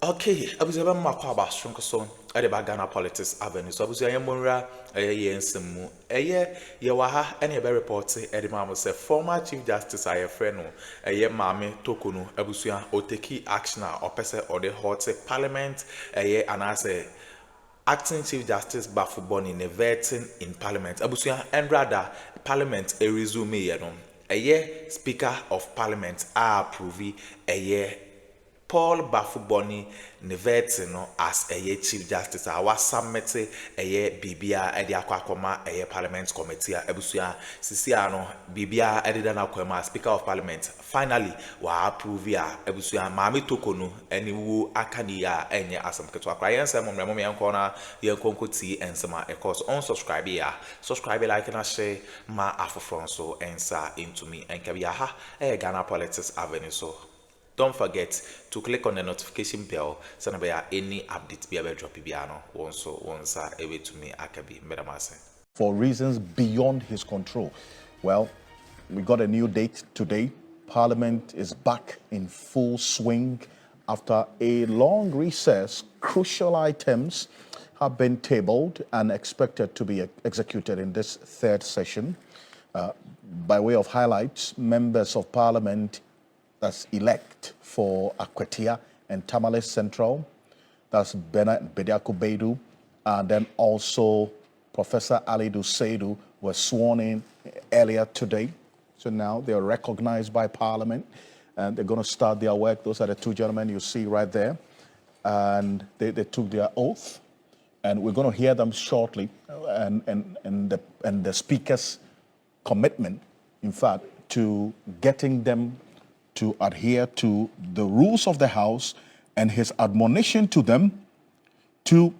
Okay, abusua ba makwa ba stronko so e de ba Ghana politics avenue so abusua yemonra ye nsemu ye wa ha ene ye be report e de ma mo say former chief justice aye frɛ no ye maame tokunu abusua o take action a opese or the hot parliament ye anase acting chief justice Baffoe in a vetting in parliament abusua and rather parliament a resume ye no speaker of parliament approve Paul Baffoe Neveti no as a chief justice was submitted bibia edi Akroma parliament committee ebusia sisiano bibia edida na kwema speaker of parliament finally wa approve ya ebusia maami tokonu eni wu akani ya enye asem keto akra yense momremo me enko na yenkonko ti ensema e course on subscribe ya subscribe like na share ma afofron so ensa into me enkabia ha Ghana politics avenue so don't forget to click on the notification bell so that any update be able to drop piano once away to me akabi medamase. For reasons beyond his control. Well, we got a new date today. Parliament is back in full swing after a long recess. Crucial items have been tabled and expected to be executed in this third session. By way of highlights, members of Parliament that's elect for Akwetia and Tamale Central, that's Bediako Bedu, and then also Professor Alidu Seidu was sworn in earlier today. So now they're recognized by Parliament and they're going to start their work. Those are the two gentlemen you see right there. And they took their oath, and we're going to hear them shortly, and the Speaker's commitment, in fact, to getting them to adhere to the rules of the House and his admonition to them to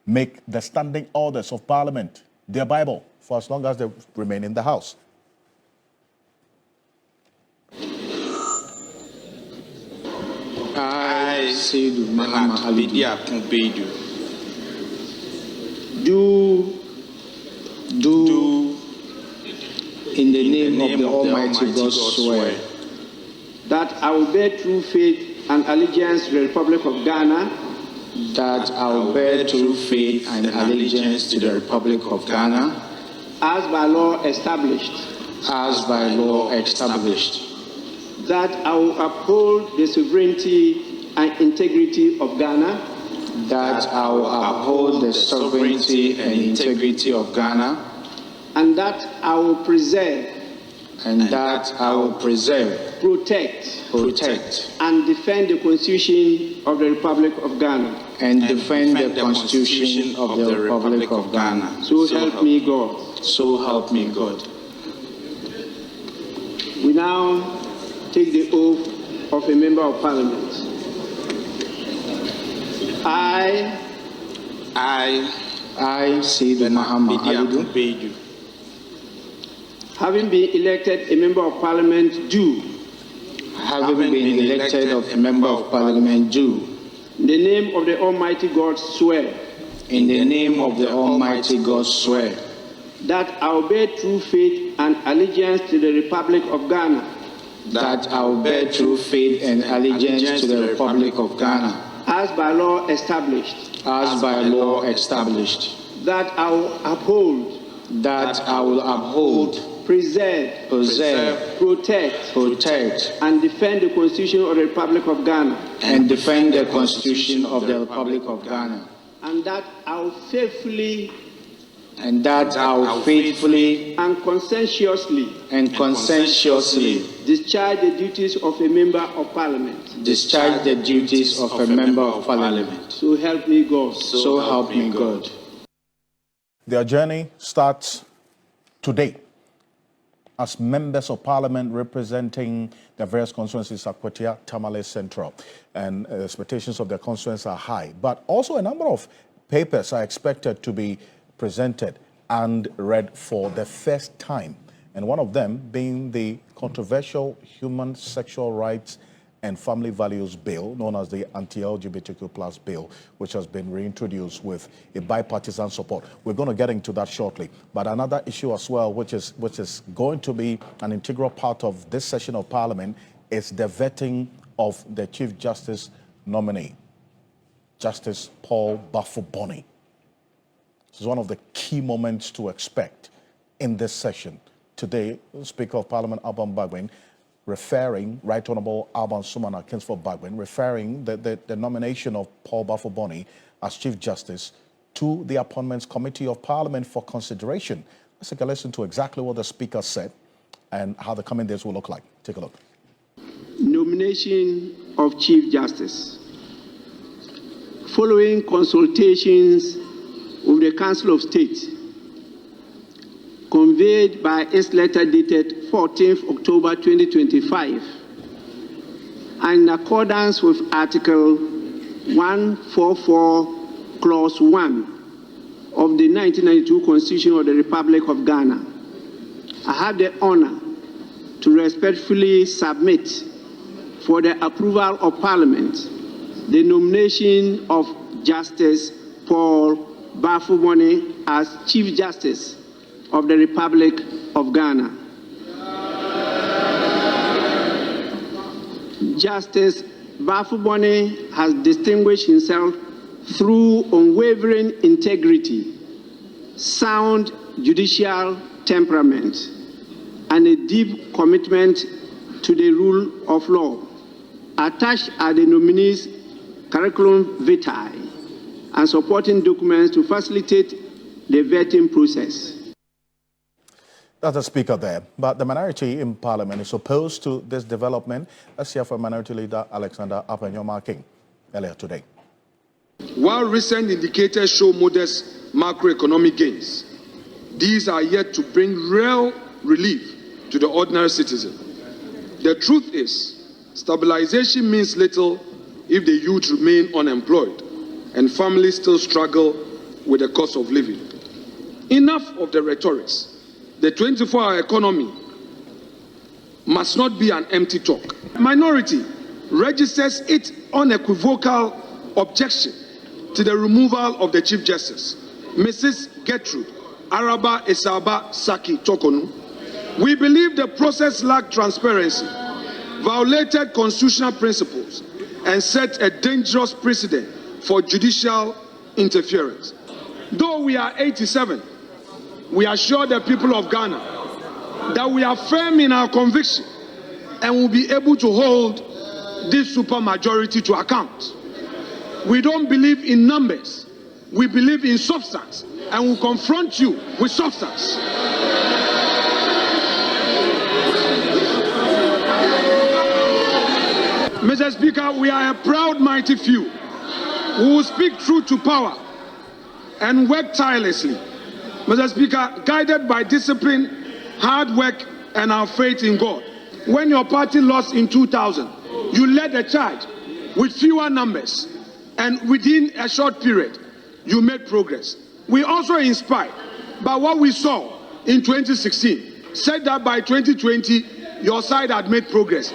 make the standing orders of Parliament their Bible for as long as they remain in the House. I say to Mahama do in the name of the Almighty God swear that I will bear true faith and allegiance to the Republic of Ghana. That I will bear true faith and allegiance to the Republic of Ghana. As by law established. As by law established. That I will uphold the sovereignty and integrity of Ghana. That I will uphold the sovereignty and integrity of Ghana. And that I will preserve. And that I will preserve, protect, and defend the Constitution of the Republic of Ghana. And defend the Constitution of the Republic of Ghana. So help me God. So help me God. We now take the oath of a member of Parliament. I, Sayyid Mahama Alidu, having been elected a member of Parliament, do. Having been elected a member of Parliament, do. In the name of the Almighty God, swear. In the name of the Almighty God, swear. That I will bear true faith and allegiance to the Republic of Ghana. That I will bear true faith and allegiance to the Republic of Ghana. As by law established. As by law established. That I will uphold. That I will uphold. Preserve, protect, and defend the Constitution of the Republic of Ghana. And defend the Constitution of the Republic of Ghana. And that I will faithfully. And that I will faithfully. And conscientiously. Discharge the duties of a member of Parliament. Discharge the duties of a member of Parliament. So help me God. So help me God. Their journey starts today as members of Parliament representing the various constituencies, Akwetia, Tamale Central, and expectations of their constituents are high. But also a number of papers are expected to be presented and read for the first time, and one of them being the controversial Human Sexual Rights and Family Values Bill, known as the Anti-LGBTQ+ bill, which has been reintroduced with a bipartisan support. We're going to get into that shortly. But another issue as well, which is going to be an integral part of this session of Parliament, is the vetting of the Chief Justice nominee. Justice Paul Baffoe. This is one of the key moments to expect in this session. Today, Speaker of Parliament Alban Bagbin, referring, Right Honourable Alban Sumana Kingsford Bagbin, referring the nomination of Paul Baffoe as Chief Justice to the Appointments Committee of Parliament for consideration. Let's take a listen to exactly what the Speaker said and how the coming days will look like. Take a look. Nomination of Chief Justice. Following consultations with the Council of State, conveyed by its letter dated 14th October 2025, and in accordance with Article 144, Clause 1 of the 1992 Constitution of the Republic of Ghana, I have the honor to respectfully submit for the approval of Parliament the nomination of Justice Paul Baffoe as Chief Justice of the Republic of Ghana. Justice Baffoe has distinguished himself through unwavering integrity, sound judicial temperament, and a deep commitment to the rule of law. Attached are the nominees' curriculum vitae and supporting documents to facilitate the vetting process. That's the Speaker there. But the minority in Parliament is opposed to this development. Let's hear from Minority Leader Alexander Apenyoma-King earlier today. While recent indicators show modest macroeconomic gains, these are yet to bring real relief to the ordinary citizen. The truth is, stabilization means little if the youth remain unemployed and families still struggle with the cost of living. Enough of the rhetorics. The 24-hour economy must not be an empty talk. Minority registers its unequivocal objection to the removal of the Chief Justice, Mrs. Gertrude Araba Esaba Saki Tokonu. We believe the process lacked transparency, violated constitutional principles, and set a dangerous precedent for judicial interference. Though we are 87, we assure the people of Ghana that we are firm in our conviction and will be able to hold this supermajority to account. We don't believe in numbers, we believe in substance, and will confront you with substance. Mr. Speaker, we are a proud, mighty few who will speak truth to power and work tirelessly. Mr. Speaker, guided by discipline, hard work, and our faith in God. When your party lost in 2000, you led a charge with fewer numbers, and within a short period, you made progress. We also inspired by what we saw in 2016, said that by 2020, your side had made progress.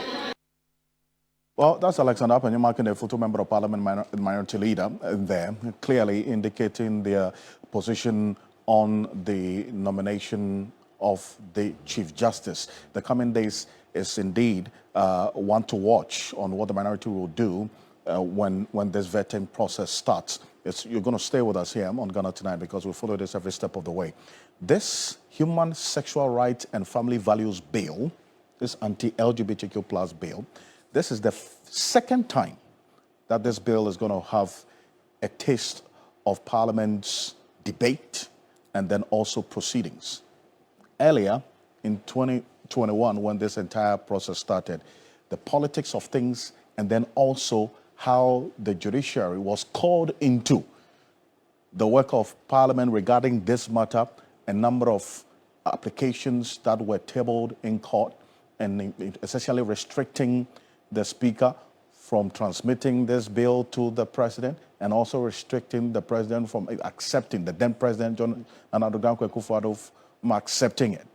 Well, that's Alexander Apenyoma-King, a full member of Parliament minority leader there, clearly indicating their position on the nomination of the Chief Justice. The coming days is indeed one to watch on what the minority will do when this vetting process starts. You're going to stay with us here on Ghana Tonight because we'll follow this every step of the way. This Human Sexual Rights and Family Values Bill, this Anti-LGBTQ plus bill, this is the second time that this bill is going to have a taste of Parliament's debate and then also proceedings. Earlier, in 2021, when this entire process started, the politics of things and then also how the judiciary was called into the work of Parliament regarding this matter, a number of applications that were tabled in court and essentially restricting the Speaker from transmitting this bill to the President and also restricting the President from accepting, the then President John Akuffo from accepting it.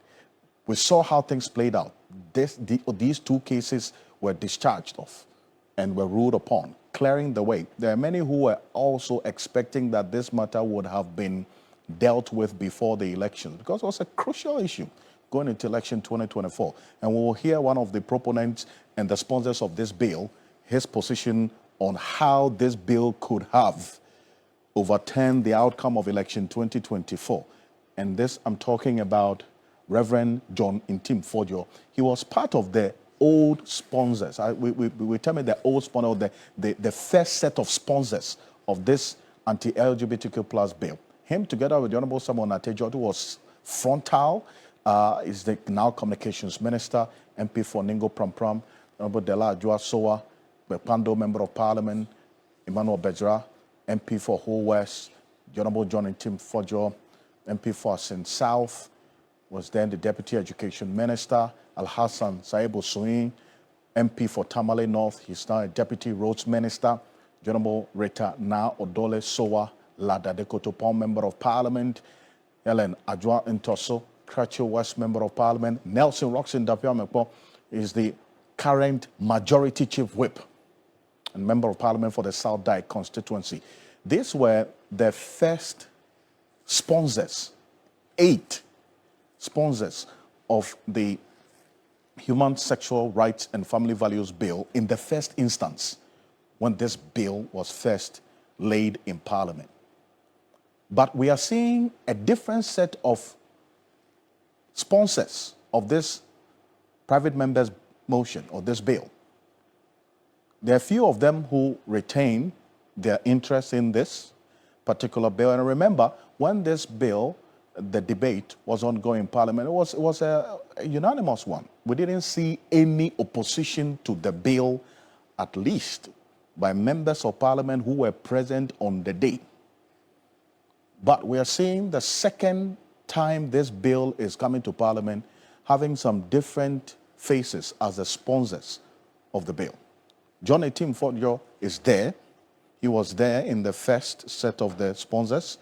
We saw how things played out. These two cases were discharged of and were ruled upon, clearing the way. There are many who were also expecting that this matter would have been dealt with before the election because it was a crucial issue going into election 2024. And we will hear one of the proponents and the sponsors of this bill, his position on how this bill could have overturned the outcome of election 2024. And this, I'm talking about Reverend John Intim Fodio. He was part of the old sponsors. We tell me the old sponsor, the first set of sponsors of this anti-LGBTQ plus bill. Him together with the Honorable Samuel Natejo, who was frontal, is the now communications minister, MP for Ningo Pram, Honorable Dela Adjoa Soa, Bepando Member of Parliament, Emmanuel Bejra, MP for Whole West, the Honorable John Intim Fodio, MP for Asin South, was then the Deputy Education Minister, Al-Hassan Saibu Suin, MP for Tamale North, he's now a Deputy Roads Minister, Honorable Rita Na Odole Soa, Lada de Kotopon Member of Parliament, Helen Adjoa Ntoso, Cratchil West Member of Parliament, Nelson Roxon Dapiamepo is the current Majority Chief Whip and Member of Parliament for the South Dyke constituency. These were the first sponsors, 8 sponsors of the Human Sexual Rights and Family Values Bill in the first instance when this bill was first laid in Parliament. But we are seeing a different set of sponsors of this private member's motion or this bill. There are a few of them who retain their interest in this particular bill. And remember, when this bill, the debate was ongoing in Parliament, it was a unanimous one. We didn't see any opposition to the bill, at least by members of Parliament who were present on the day. But we are seeing the second time this bill is coming to Parliament having some different faces as the sponsors of the bill. John Etim Fodio is there. He was there in the first set of the sponsors.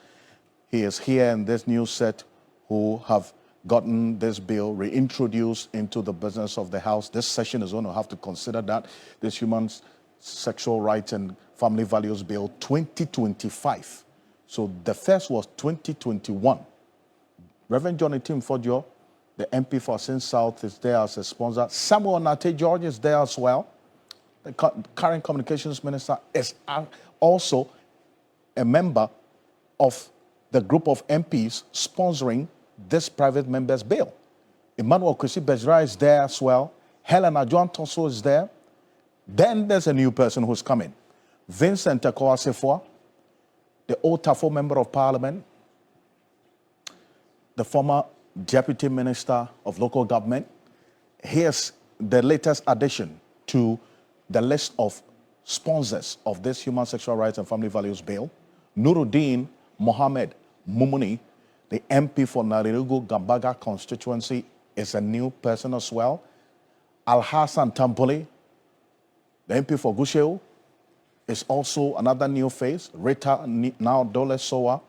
He is here in this new set who have gotten this bill reintroduced into the business of the House. This session is going to have to consider that, this Human Sexual Rights and Family Values Bill 2025. So the first was 2021. Reverend John Etim Fodio, the MP for Sin South, is there as a sponsor. Samuel Nate George is there as well. The current communications minister is also a member of the group of MPs sponsoring this private member's bill. Emmanuel Kwesi Bejra is there as well. Helen Adjoa Ntoso is there. Then there's a new person who's coming. Vincent Akowasefo, the old Tafo Member of Parliament, the former Deputy Minister of Local Government. Here's the latest addition to the list of sponsors of this Human Sexual Rights and Family Values Bill. Nuruddin Mohammed Mumuni, the MP for Narirugu Gambaga constituency, is a new person as well. Al-Hassan Tampoli, the MP for Gusheu, is also another new face. Rita now Dole Soa,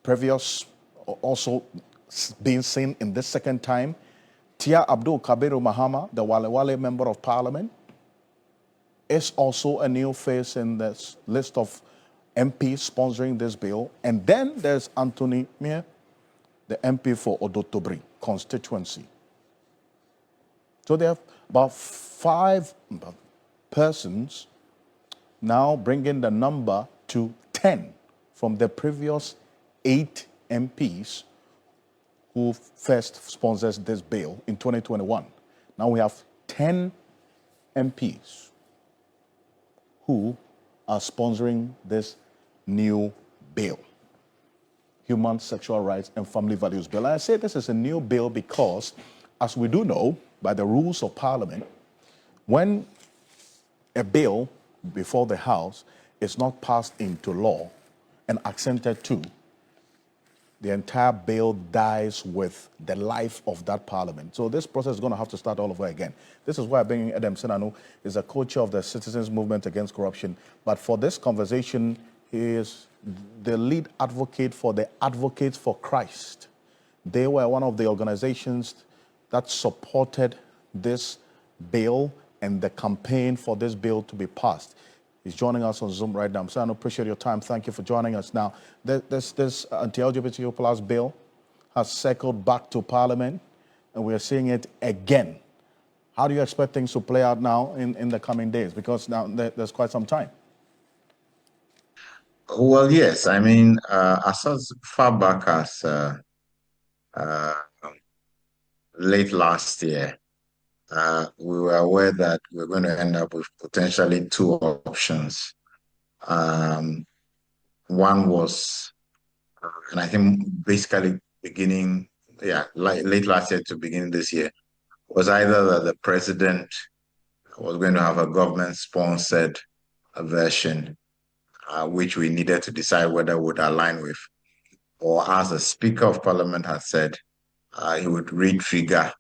previous also being seen in this second time. Tia Abdul Kabiru Mahama, the Wale Wale Member of Parliament, is also a new face in this list of MPs sponsoring this bill. And then there's Anthony Mie, the MP for Odotobri constituency. So there are about 5 persons now bringing the number to 10 from the previous 8 MPs who first sponsors this bill in 2021. Now we have 10 MPs who are sponsoring this new bill, Human Sexual Rights and Family Values Bill. And I say this is a new bill because, as we do know, by the rules of Parliament, when a bill before the House is not passed into law and accented to, the entire bill dies with the life of that Parliament. So this process is going to have to start all over again. This is why I'm bringing Adam Senanu, is a co-chair of the Citizens Movement Against Corruption. But for this conversation, he is the lead advocate for the Advocates for Christ. They were one of the organizations that supported this bill and the campaign for this bill to be passed. He's joining us on Zoom right now. So I appreciate your time. Thank you for joining us. Now, this anti-LGBTQ plus bill has circled back to Parliament, and we are seeing it again. How do you expect things to play out now in the coming days? Because now there's quite some time. Well, yes. I mean, as far back as late last year, we were aware that we were going to end up with potentially two options. One was, and I think basically beginning, late last year to beginning this year, was either that the president was going to have a government-sponsored version, which we needed to decide whether would align with, or as the Speaker of Parliament had said, he would re-trigger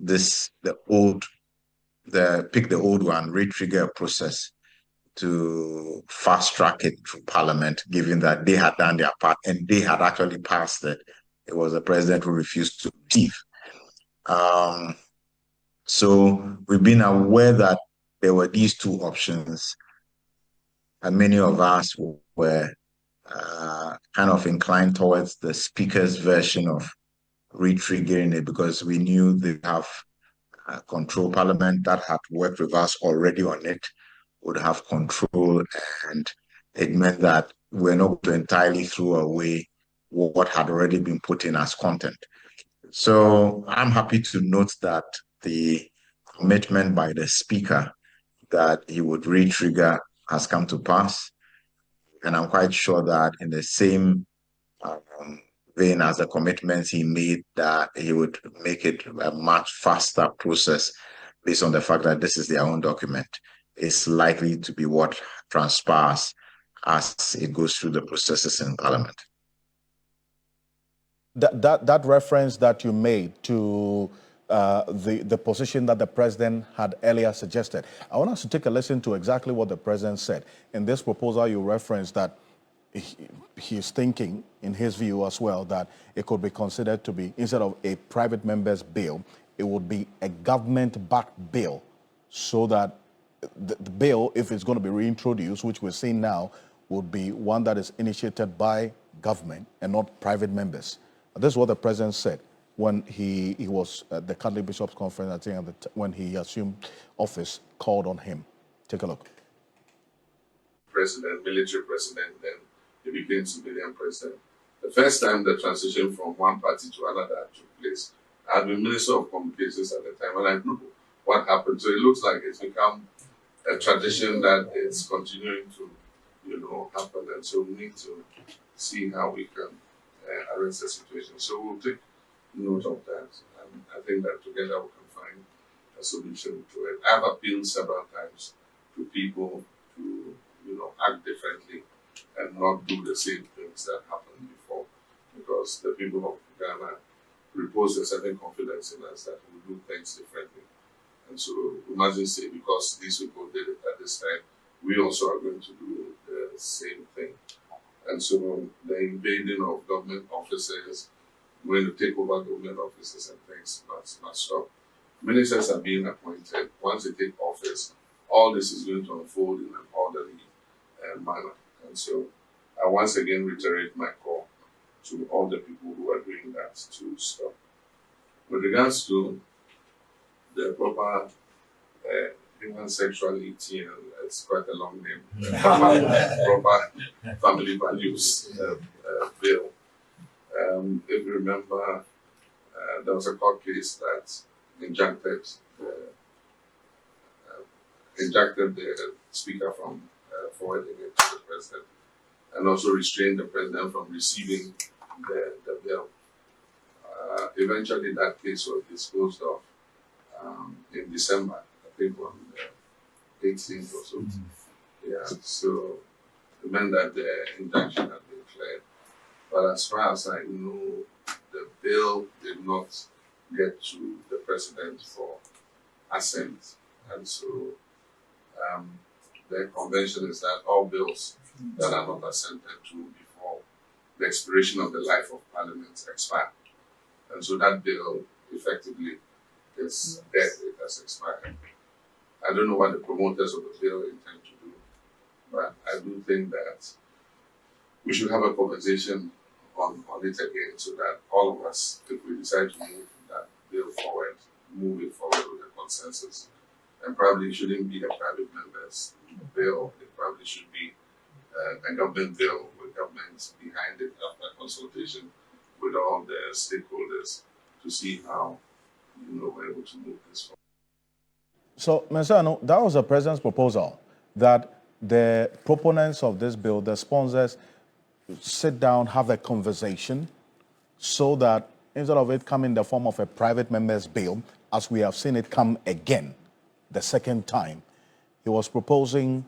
pick the old one, re-trigger a process to fast track it through Parliament, given that they had done their part and they had actually passed it. It was the president who refused to leave. So we've been aware that there were these two options, and many of us were kind of inclined towards the Speaker's version of re-triggering it, because we knew they have control. Parliament that had worked with us already on it would have control, and it meant that we're not going to entirely throw away what had already been put in as content. So I'm happy to note that the commitment by the Speaker that he would re-trigger has come to pass. And I'm quite sure that in the same vein as the commitments he made, that he would make it a much faster process based on the fact that this is their own document, is likely to be what transpires as it goes through the processes in Parliament. That reference that you made to the position that the president had earlier suggested, I want us to take a listen to exactly what the president said. In this proposal, you referenced that he's thinking, in his view as well, that it could be considered to be, instead of a private member's bill, it would be a government-backed bill, so that the bill, if it's going to be reintroduced, which we're seeing now, would be one that is initiated by government and not private members. This is what the president said when he was at the Catholic Bishops' Conference, I think, when he assumed office, called on him. Take a look. President, military president, then he became civilian president. The first time the transition from one party to another took place, I had been Minister of Communications at the time, and I know what happened. So it looks like it's become a tradition that is continuing to, happen. And so we need to see how we can arrest the situation. So we'll take note of that. And I think that together we can find a solution to it. I've appealed several times to people to, act differently and not do the same things that happened before, because the people of Ghana repose a certain confidence in us that we do things differently. And so we mustn't say because these people did it at this time, we also are going to do the same thing. And so the invading of government offices, going to take over government offices and things must stop. Ministers are being appointed. Once they take office, all this is going to unfold in an orderly manner. And so I once again reiterate my call to all the people who are doing that to stop. With regards to the proper human sexuality, and it's quite a long name, proper family values bill. If you remember, there was a court case that injuncted the Speaker from forwarding it to the President, and also restrained the President from receiving the bill. Eventually, that case was disposed of in December, I think on the 18th or so. Mm-hmm. Yeah, so it meant that the injunction had been cleared. But as far as I know, the bill did not get to the President for assent. And so the convention is that all bills that are not assented to before the expiration of the life of Parliament expire. And so that bill effectively is dead, it has expired. I don't know what the promoters of the bill intend to do, but I do think that we should have a conversation on it again, so that all of us, if we decide to move that bill forward, move it forward with a consensus. And probably it shouldn't be a private member's bill. It probably should be a government bill with governments behind it after consultation with all the stakeholders to see how we're able to move this forward. So, Mensano, that was the president's proposal that the proponents of this bill, the sponsors, sit down, have a conversation so that instead of it coming in the form of a private member's bill, as we have seen it come again, the second time, he was proposing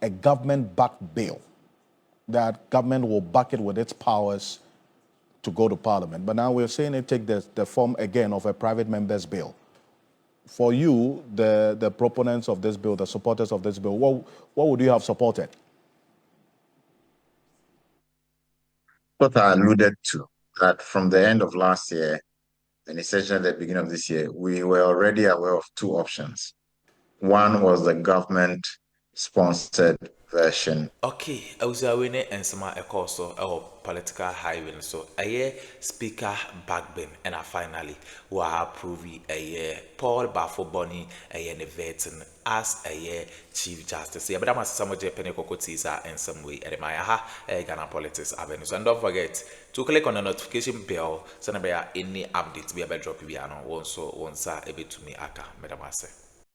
a government-backed bill, that government will back it with its powers to go to parliament. But now we're seeing it take the form again of a private member's bill. For you, the proponents of this bill, the supporters of this bill, what would you have supported? What I alluded to, that from the end of last year and essentially at the beginning of this year, we were already aware of two options. One was the government-sponsored version. Okay, I was aware and some also our political highway. So Speaker Bagbin and finally who approve Paul Baffoe Bonnie vetting as Chief Justice. But I must some of Japan in some way at my Ghana Politics Avenue. And don't forget to click on the notification bell so that any updates be a drop piano also once a bit to me aka Madam Ase.